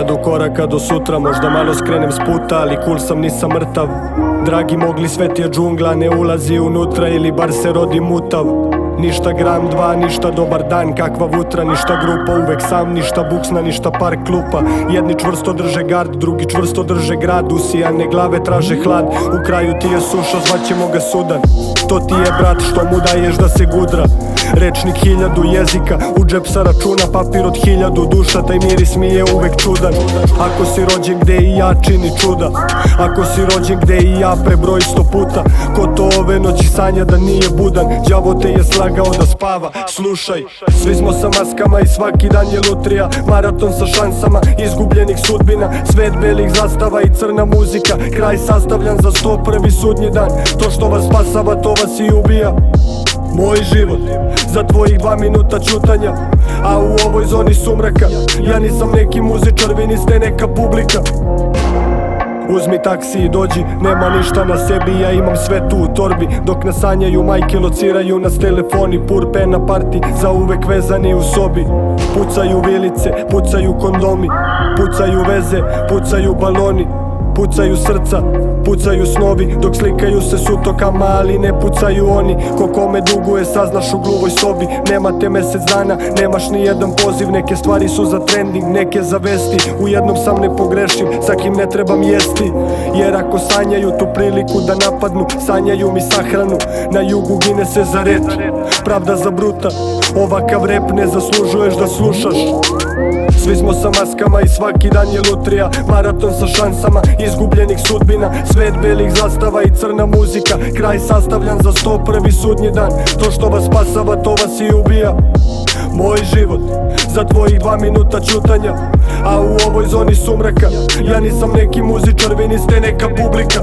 1000 koraka do sutra, možda malo skrenem s puta, ali cool sam, nisam mrtav. Dragi mogli, svet je džungla, ne ulazi unutra ili bar se rodi mutav. Ništa gram dva, ništa dobar dan, kakva vutra, ništa grupa, uvek sam, ništa buksna, ništa par klupa. Jedni čvrsto drže gard, drugi čvrsto drže grad, usijane glave traže hlad, u kraju ti je suša, zvaćemo ga Sudan. To ti je brat što mu daješ da se gudra, rečnik 1000 jezika, u džep sa računa papir od 1000 duša, taj miris mi je uvek čudan. Ako si rođen gde i ja čini čuda, ako si rođen gde i ja prebroji 100 puta, ko to ove noći sanja da nije budan, đavo te je slagao da spava. Slušaj, svi smo sa maskama i svaki dan je lutrija, maraton sa šansama izgubljenih sudbina, svet belih zastava i crna muzika, kraj sastavljan za 101. sudnji dan. To što vas spasava, to vas i ubija. Moj život za tvojih 2 minuta ćutanja, a u ovoj zoni sumraka ja nisam neki muzičar, vi niste neka publika. Uzmi taksi i dođi, nema ništa na sebi, ja imam sve tu u torbi. Dok nasanjaju majke, lociraju nas telefoni, pur pena parti, zauvek vezani u sobi. Pucaju vilice, pucaju kondomi, pucaju veze, pucaju baloni, pucaju srca, pucaju snovi, dok slikaju se s utokama, ali ne pucaju oni. Ko kome duguje saznaš u gluvoj sobi. Nemate mesec dana, nemaš ni jedan poziv, neke stvari su za trending, neke za vesti. U jednom sam ne pogrešim, sa kim ne trebam jesti, jer ako sanjaju tu priliku da napadnu, sanjaju mi sahranu. Na jugu gine se za reč, pravda za bruta, ovakav rep ne zaslužuješ da slušaš. Svi smo sa maskama i svaki dan je lutrija, maraton sa šansama izgubljenih sudbina, svet belih zastava i crna muzika, kraj sastavljan za 101. sudnji dan. To što vas spasava, to vas i ubija. Moj život za tvojih 2 minuta ćutanja, a u ovoj zoni sumraka ja nisam neki muzičar, vi niste neka publika.